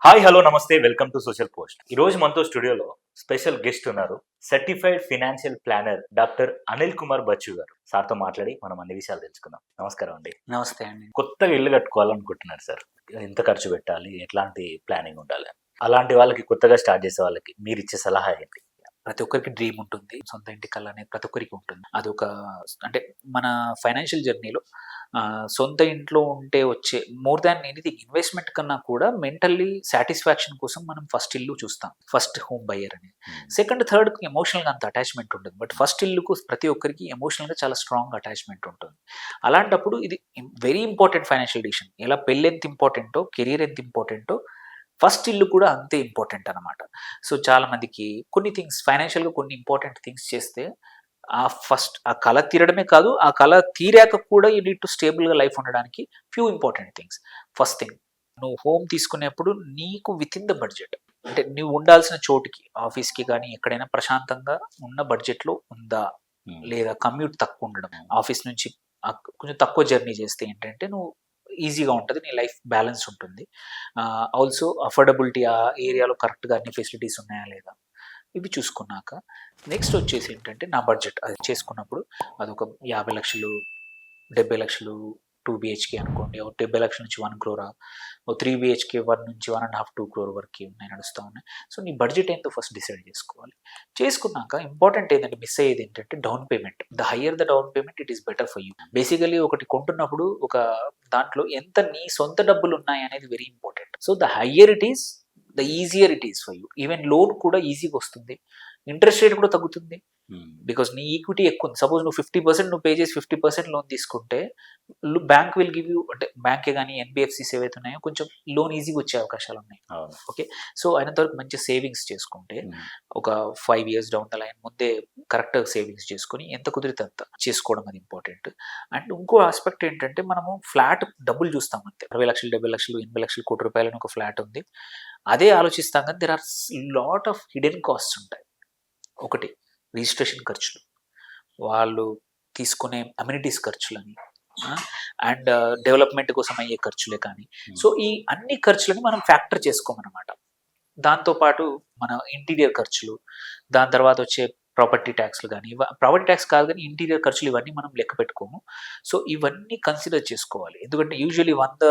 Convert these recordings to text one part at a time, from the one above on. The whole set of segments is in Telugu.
హాయ్ హలో నమస్తే వెల్కమ్ టు సోషల్ పోస్ట్. ఈ రోజు మనతో స్టూడియోలో స్పెషల్ గెస్ట్ ఉన్నారు. Certified financial planner doctor Anil Kumar Bachchu garu. సార్తో మాట్లాడి మనం అన్ని విషయాలు తెలుసుకుందాం. నమస్కారం అండి. నమస్తే అండి. కొత్తగా ఇల్లు కట్టుకోవాలనుకుంటున్నారు సార్. ఎంత ఖర్చు పెట్టాలి, ఎట్లాంటి ప్లానింగ్ ఉండాలి, అలాంటి వాళ్ళకి కొత్తగా స్టార్ట్ చేసే వాళ్ళకి మీరు ఇచ్చే సలహా ఏంటి? ప్రతి ఒక్కరికి డ్రీమ్ ఉంటుంది. సొంత ఇంటి కల అనేది ప్రతి ఒక్కరికి ఉంటుంది. అదొక అంటే మన ఫైనాన్షియల్ జర్నీలో సొంత ఇంట్లో ఉంటే వచ్చే మోర్ దాన్ ఎనీథింగ్ ఇన్వెస్ట్మెంట్ కన్నా కూడా మెంటల్లీ సాటిస్ఫాక్షన్ కోసం మనం ఫస్ట్ ఇల్లు చూస్తాం. ఫస్ట్ హోమ్ బయర్ అనేది. సెకండ్, థర్డ్కి ఎమోషనల్గా అంత అటాచ్మెంట్ ఉంటుంది. బట్ ఫస్ట్ ఇల్లుకు ప్రతి ఒక్కరికి ఎమోషనల్గా చాలా స్ట్రాంగ్ అటాచ్మెంట్ ఉంటుంది. అలాంటప్పుడు ఇది వెరీ ఇంపార్టెంట్ ఫైనాన్షియల్ డిసిషన్. ఎలా పెళ్ళి ఎంత ఇంపార్టెంటో, కెరీర్ ఎంత ఇంపార్టెంటో, ఫస్ట్ ఇల్లు కూడా అంతే ఇంపార్టెంట్ అనమాట. సో చాలా మందికి కొన్ని థింగ్స్ ఫైనాన్షియల్గా కొన్ని ఇంపార్టెంట్ థింగ్స్ చేస్తే ఆ కళ తీరడమే కాదు, ఆ కళ తీరాక కూడా యూ నీడ్ టు స్టేబుల్గా లైఫ్ ఉండడానికి few important things. First thing, నువ్వు హోమ్ తీసుకునేప్పుడు నీకు విత్ ఇన్ ద బడ్జెట్, అంటే నువ్వు ఉండాల్సిన చోటుకి, ఆఫీస్కి కానీ ఎక్కడైనా ప్రశాంతంగా ఉన్న బడ్జెట్లో ఉందా, లేదా కమ్యూట్ తక్కువ ఉండడం, ఆఫీస్ నుంచి కొంచెం తక్కువ జర్నీ చేస్తే ఏంటంటే నువ్వు ఈజీగా ఉంటుంది, నీ లైఫ్ బ్యాలెన్స్ ఉంటుంది. ఆల్సో అఫోర్డబిలిటీ, ఆ ఏరియాలో కరెక్ట్గా అన్ని ఫెసిలిటీస్ ఉన్నాయా లేదా, ఇవి చూసుకున్నాక నెక్స్ట్ వచ్చేసి ఏంటంటే నా బడ్జెట్ అది చేసుకున్నప్పుడు అదొక 50 లక్షలు 70 లక్షలు 2 బిహెచ్కే అనుకోండి, 70 లక్షల నుంచి 1 క్రోరా, 3 బిహెచ్కే 1 నుంచి 1.5 2 క్రోర్ వరకు ఉన్నాయి, నడుస్తూ ఉన్నాయి. సో నీ బడ్జెట్ ఏంటో ఫస్ట్ డిసైడ్ చేసుకోవాలి. చేసుకున్నాక ఇంపార్టెంట్ ఏంటంటే మిస్ అయ్యేది ఏంటంటే down payment. The higher the down payment it is better for you. Basically ఒకటి కొంటున్నప్పుడు ఒక దాంట్లో ఎంత నీ సొంత డబ్బులు ఉన్నాయి అనేది very important. So the higher it is, the easier it is for you. Even loan కూడా ఈజీగా వస్తుంది, ఇంట్రెస్ట్ రేట్ కూడా తగ్గుతుంది. బికాస్ నీ ఈక్విటీ ఎక్కువ ఉంది. సపోజ్ నువ్వు 50% నువ్వు పే చేసి 50% లోన్ తీసుకుంటే బ్యాంక్ విల్ గివ్ యూ, అంటే బ్యాంకే కానీ ఎన్బిఎఫ్సిస్ ఏవైతే ఉన్నాయో కొంచెం లోన్ ఈజీగా వచ్చే అవకాశాలు ఉన్నాయి. ఓకే, సో అయినంత వరకు మంచి సేవింగ్స్ చేసుకుంటే ఒక 5 years డౌన్ ద లైన్ ముందే కరెక్ట్ సేవింగ్స్ చేసుకుని ఎంత కుదిరితే అంత చేసుకోవడం అది ఇంపార్టెంట్. అండ్ ఇంకో ఆస్పెక్ట్ ఏంటంటే మనము ఫ్లాట్ డబ్బులు చూస్తాం అంతే. 60 లక్షలు 70 లక్షలు 80 లక్షలు కోటి రూపాయలని ఒక ఫ్లాట్ ఉంది, అదే ఆలోచిస్తాం. కానీ there are lot of hidden costs ఉంటాయి. ఒకటి రిజిస్ట్రేషన్ ఖర్చులు, వాళ్ళు తీసుకునే అమ్యూనిటీస్ ఖర్చులని, అండ్ డెవలప్మెంట్ కోసం అయ్యే ఖర్చులే కానీ. సో ఈ అన్ని ఖర్చులని మనం ఫ్యాక్టర్ చేసుకోమన్నమాట. దాంతోపాటు మన ఇంటీరియర్ ఖర్చులు, దాని తర్వాత వచ్చే ప్రాపర్టీ ట్యాక్స్లు కానీ, ప్రాపర్టీ ట్యాక్స్ కాదు కానీ ఇంటీరియర్ ఖర్చులు, ఇవన్నీ మనం లెక్క పెట్టుకోము. సో ఇవన్నీ కన్సిడర్ చేసుకోవాలి. ఎందుకంటే యూజువల్లీ 100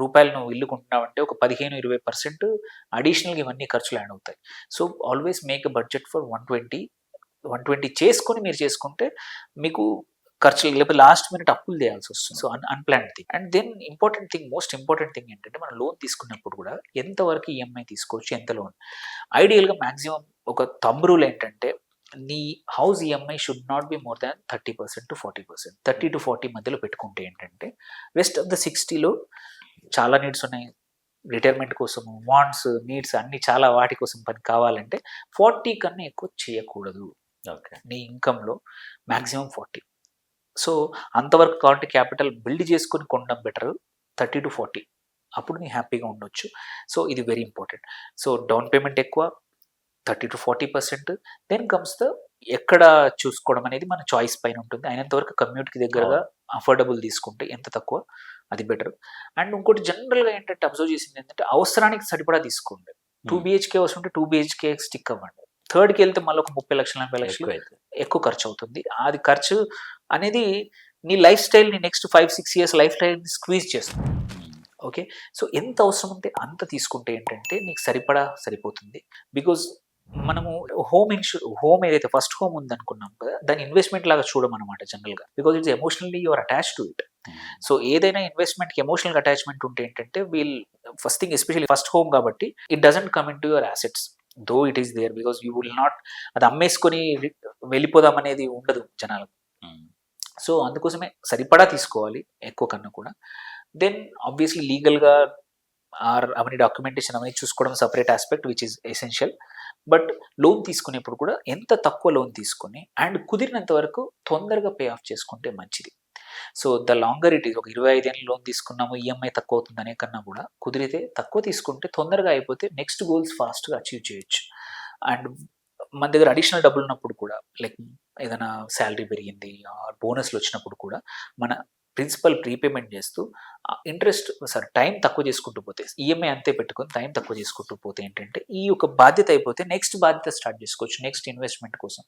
రూపాయలు నువ్వు ఇల్లు కొంటున్నావంటే ఒక 15-20% అడిషనల్గా ఇవన్నీ ఖర్చులు యాడ్ అవుతాయి. So always make a budget for 120 చేసుకొని మీరు చేసుకుంటే మీకు ఖర్చులు, లేకపోతే లాస్ట్ మినిట్ అప్పులు చేయాల్సి వస్తుంది. So unplanned thing. And then important thing, most important thing ఏంటంటే మనం లోన్ తీసుకున్నప్పుడు కూడా ఎంతవరకు ఈఎంఐ తీసుకోవచ్చు, ఎంత లోన్. ఐడియల్గా మ్యాక్సిమం ఒక థంబ్ రూల్ ఏంటంటే నీ house EMI should not be more than 30% to 40%. 30 to 40 మధ్యలో పెట్టుకుంటే ఏంటంటే రెస్ట్ ఆఫ్ ద 60లో చాలా నీడ్స్ ఉన్నాయి, రిటైర్మెంట్ కోసము, వాంట్స్, నీడ్స్ అన్ని చాలా వాటి కోసం పని కావాలంటే 40 కన్నా ఎక్కువ చేయకూడదు. ఓకే, నీ ఇన్కంలో మ్యాక్సిమం 40. సో అంతవరకు కాబట్టి క్యాపిటల్ బిల్డ్ చేసుకొని కొనడం బెటర్. 30 to 40 అప్పుడు నీ హ్యాపీగా ఉండొచ్చు. సో ఇది very important. So down payment ఎక్కువ, 30 to 40%. దెన్ కమ్స్ ద ఎక్కడ చూసుకోవడం అనేది మన చాయిస్ పైన ఉంటుంది. అయినంత వరకు కమ్యూట్కి దగ్గరగా అఫోర్డబుల్ తీసుకుంటే ఎంత తక్కువ అది బెటర్. అండ్ ఇంకోటి జనరల్గా ఏంటంటే అబ్జర్వ్ చేసింది ఏంటంటే అవసరానికి సరిపడా తీసుకోండి. 2 బిహెచ్కే అవసరం ఉంటే 2 బిహెచ్కే స్టిక్ అవ్వండి. థర్డ్కి వెళ్తే మళ్ళీ ఒక 30 లక్షలు 40 లక్షలు ఎక్కువ ఖర్చు అవుతుంది. అది ఖర్చు అనేది నీ లైఫ్ స్టైల్ని నెక్స్ట్ 5-6 years లైఫ్ స్టైల్ని స్క్వీజ్ చేస్తుంది. ఓకే, సో ఎంత అవసరం ఉంటే అంత తీసుకుంటే ఏంటంటే నీకు సరిపోతుంది. బికాజ్ మనము హోమ్ ఏదైతే ఫస్ట్ హోమ్ ఉందనుకున్నాం కదా, దాని ఇన్వెస్ట్మెంట్ లాగా చూడమన్నమాట జనరల్గా. Because it's emotionally your attach to it. So ఏదైనా ఇన్వెస్ట్మెంట్కి ఎమోషనల్ అటాచ్మెంట్ ఉంటే ఏంటంటే first thing especially first home కాబట్టి it doesn't come in to your assets, though it is there. Because you will not అది అమ్మేసుకొని వెళ్ళిపోదాం అనేది ఉండదు జనాలకు. సో అందుకోసమే సరిపడా తీసుకోవాలి, ఎక్కువ కన్నా కూడా. దెన్ ఆబ్వియస్లీ లీగల్గా అవన్నీ డాక్యుమెంటేషన్ అవన్నీ చూసుకోవడం separate aspect which is essential. But loan తీసుకునేప్పుడు కూడా ఎంత తక్కువ లోన్ తీసుకొని అండ్ కుదిరినంత వరకు తొందరగా పే ఆఫ్ చేసుకుంటే మంచిది. So the longer it is, ఒక 25 ఏళ్ళ లోన్ తీసుకున్నాము ఈఎంఐ తక్కువ అవుతుంది అనే కన్నా కూడా కుదిరితే తక్కువ తీసుకుంటే తొందరగా అయిపోతే నెక్స్ట్ గోల్స్ ఫాస్ట్గా అచీవ్ చేయొచ్చు. అండ్ మన దగ్గర అడిషనల్ డబ్బులు ఉన్నప్పుడు కూడా, లైక్ ఏదైనా శాలరీ పెరిగింది, బోనస్లు వచ్చినప్పుడు కూడా మన ప్రిన్సిపల్ ప్రీపేమెంట్ చేస్తూ ఇంట్రెస్ట్ టైం తక్కువ చేసుకుంటూ పోతే ఈఎంఐ అంతే పెట్టుకొని టైం తక్కువ చేసుకుంటూ పోతే ఏంటంటే ఈ యొక్క బాధ్యత అయిపోతే నెక్స్ట్ బాధ్యత స్టార్ట్ చేసుకోవచ్చు. నెక్స్ట్ ఇన్వెస్ట్మెంట్ కోసం,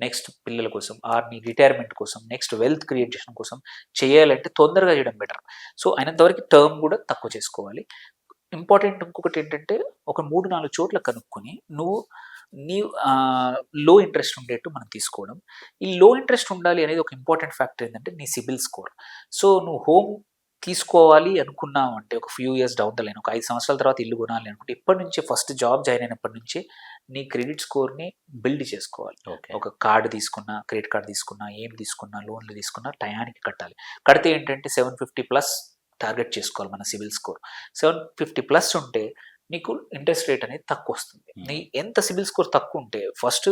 నెక్స్ట్ పిల్లల కోసం, ఆర్ నీ రిటైర్మెంట్ కోసం, నెక్స్ట్ వెల్త్ క్రియేషన్ కోసం చేయాలంటే తొందరగా చేయడం బెటర్. సో అయినంతవరకు టర్మ్ కూడా తక్కువ చేసుకోవాలి. ఇంపార్టెంట్ ఇంకొకటి ఏంటంటే ఒక 3-4 చోట్ల కనుక్కొని నువ్వు నీ లో ఇంట్రెస్ట్ ఉండేట్టు మనం తీసుకోవడం. ఈ లో ఇంట్రెస్ట్ ఉండాలి అనేది ఒక ఇంపార్టెంట్ ఫ్యాక్టర్ ఏంటంటే నీ సిబిల్ స్కోర్. సో నువ్వు హోమ్ తీసుకోవాలి అనుకున్నావు అంటే ఒక few years down the line, ఒక 5 సంవత్సరాల తర్వాత ఇల్లు కొనాలి అనుకుంటే ఇప్పటి నుంచే ఫస్ట్ జాబ్ జాయిన్ అయినప్పటి నుంచే నీ క్రెడిట్ స్కోర్ని బిల్డ్ చేసుకోవాలి. ఓకే. ఒక కార్డు తీసుకున్నా, క్రెడిట్ కార్డు తీసుకున్నా, ఏం తీసుకున్నా, లోన్లు తీసుకున్నా టయానికి కట్టాలి. కడితే ఏంటంటే 750+ టార్గెట్ చేసుకోవాలి మన సిబిల్ స్కోర్. 750+ ఉంటే నీకు ఇంట్రెస్ట్ రేట్ అనేది తక్కువ వస్తుంది. నీ ఎంత సిబిల్ స్కోర్ తక్కువ ఉంటే ఫస్ట్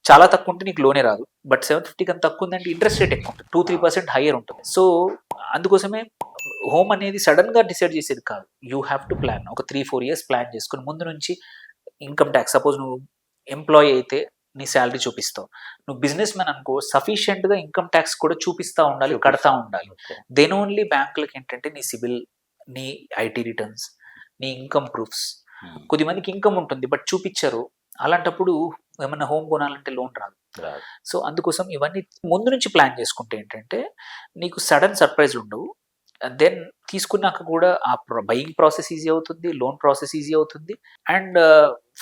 చాలా తక్కువ ఉంటే నీకు లోనే రాదు. బట్ 750 కన్నా తక్కువ ఉందంటే ఇంట్రెస్ట్ రేట్ ఎక్కువ ఉంటుంది, 2-3% హైయర్ ఉంటుంది. సో అందుకోసమే హోమ్ అనేది సడన్గా డిసైడ్ చేసేది కాదు. You have to plan. ఒక 3-4 ఇయర్స్ ప్లాన్ చేసుకుని ముందు నుంచి ఇన్కమ్ ట్యాక్స్, సపోజ్ నువ్వు ఎంప్లాయీ అయితే నీ శాలరీ చూపిస్తావు, నువ్వు బిజినెస్ మ్యాన్ అనుకో సఫిషియెంట్గా ఇన్కమ్ ట్యాక్స్ కూడా చూపిస్తూ ఉండాలి, కడతా ఉండాలి. దెన్ ఓన్లీ బ్యాంకులకి ఏంటంటే నీ సిబిల్, నీ ఐటీ రిటర్న్స్, నీ ఇన్కమ్ ప్రూఫ్స్. కొద్దిమందికి ఇన్కమ్ ఉంటుంది బట్ చూపించరు, అలాంటప్పుడు ఏమన్నా హోమ్ కొనాలంటే లోన్ రాదు. సో అందుకోసం ఇవన్నీ ముందు నుంచి ప్లాన్ చేసుకుంటే ఏంటంటే నీకు సడన్ సర్ప్రైజ్ ఉండవు. దెన్ తీసుకున్నాక కూడా ఆ బయింగ్ ప్రాసెస్ ఈజీ అవుతుంది, లోన్ ప్రాసెస్ ఈజీ అవుతుంది. అండ్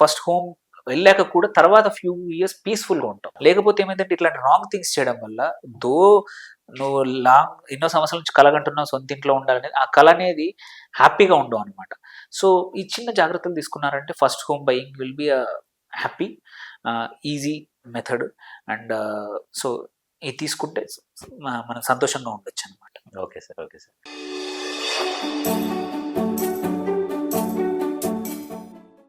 ఫస్ట్ హోమ్ వెళ్ళాక కూడా తర్వాత ఫ్యూ ఇయర్స్ పీస్ఫుల్గా ఉంటాం. లేకపోతే ఏమైందంటే ఇట్లాంటి రాంగ్ థింగ్స్ చేయడం వల్ల నువ్వు ఎన్నో సంవత్సరాల నుంచి కలగంటున్నావు సొంత ఇంట్లో ఉండాలనేది, ఆ కళ అనేది హ్యాపీగా ఉండవు అనమాట. సో ఈ చిన్న జాగ్రత్తలు తీసుకున్నారంటే first home buying will be happy, easy method. And so ఇది తీసుకుంటే మనం సంతోషంగా ఉండొచ్చు అనమాట. Okay sir.